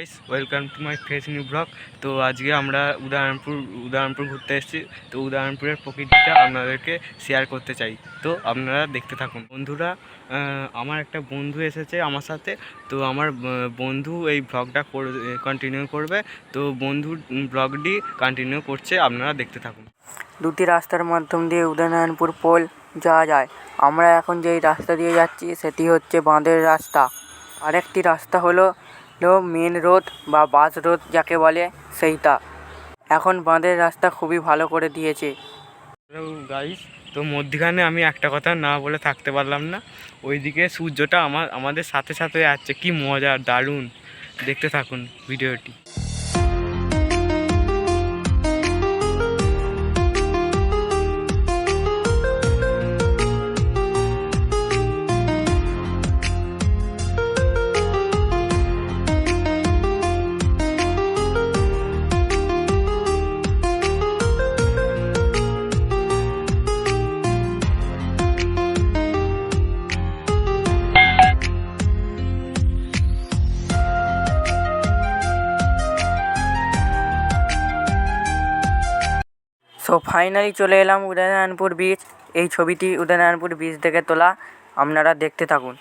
Guys, welcome to my fresh new blog. তো আজকে আমরা উদয়নপুর ঘুরতে এসেছি। তো উদয়নপুরের প্রকৃতিটা আপনাদেরকে শেয়ার করতে চাই। তো আপনারা দেখতে থাকুন বন্ধুরা। আমার একটা বন্ধু এসেছে আমার সাথে। তো আমার বন্ধু এই ব্লগটা কন্টিনিউ করবে। তো বন্ধুর ব্লগটি কন্টিনিউ করছে, আপনারা দেখতে থাকুন। দুটি রাস্তার মাধ্যম দিয়ে উদয়নারায়ণপুর পোল যাওয়া যায়। আমরা এখন যেই রাস্তা দিয়ে যাচ্ছি সেটি হচ্ছে বাঁধের রাস্তা। আরেকটি রাস্তা হলো মেন রোড বা বাস রোড যাকে বলে সেইটা। এখন বাঁধের রাস্তা খুবই ভালো করে দিয়েছে। হ্যালো গাইস, তো মধ্যখানে আমি একটা কথা না বলে থাকতে পারলাম না। ওইদিকে সূর্যটা আমাদের সাথে সাথে যাচ্ছে, কি মজা, দারুণ। দেখতে থাকুন ভিডিওটি। সো ফাইনালি চলে এলাম উদয়নারায়ণপুর বিচ। এই ছবিটি উদয়নারায়ণপুর বিচ থেকে তোলা, আপনারা দেখতে থাকুন।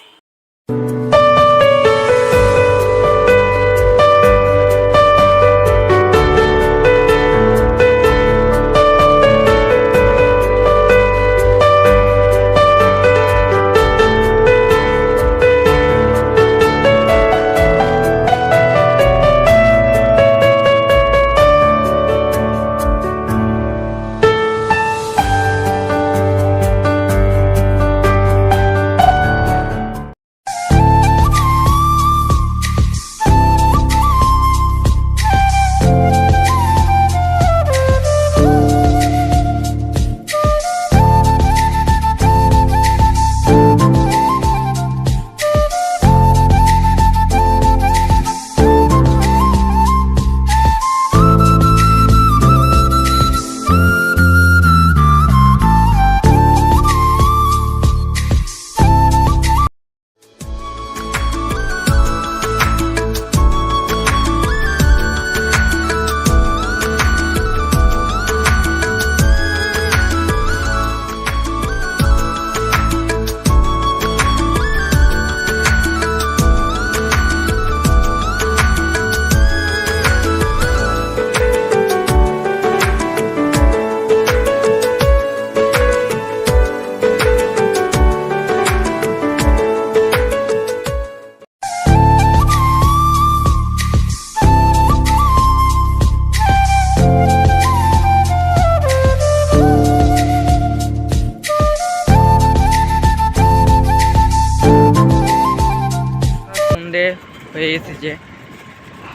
সন্ধে হয়ে এসেছে,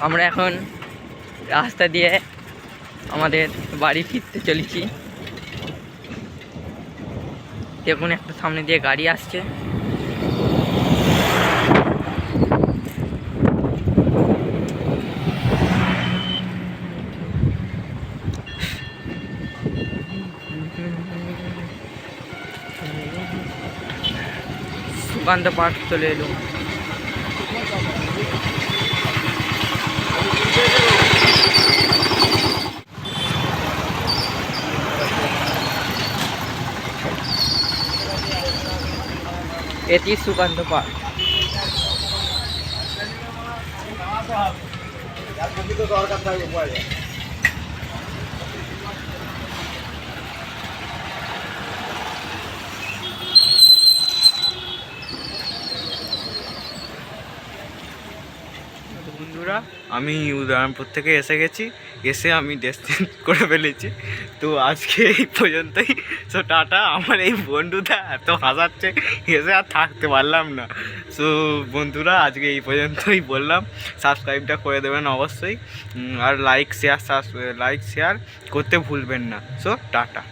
আমরা এখন রাস্তা দিয়ে আমাদের বাড়ি ফিরতে চলেছি। দেখুন, একটা সামনে দিয়ে গাড়ি আসছে। সুকান্ত পার্ক চলে এলো। এটি সুকান্ত পার্ক। বন্ধুরা, আমি উদয়নপুর থেকে এসে গেছি। এসে আমি ড্রেস চেঞ্জ করে ফেলেছি। তো আজকে এই পর্যন্তই। So tata. আমার এই বন্ধুটা এত হাসাচ্ছে, এসে আর থাকতে পারলাম না। সো বন্ধুরা, আজকে এই পর্যন্তই বললাম। সাবস্ক্রাইবটা করে দেবেন অবশ্যই, আর লাইক শেয়ার করতে ভুলবেন না। So tata.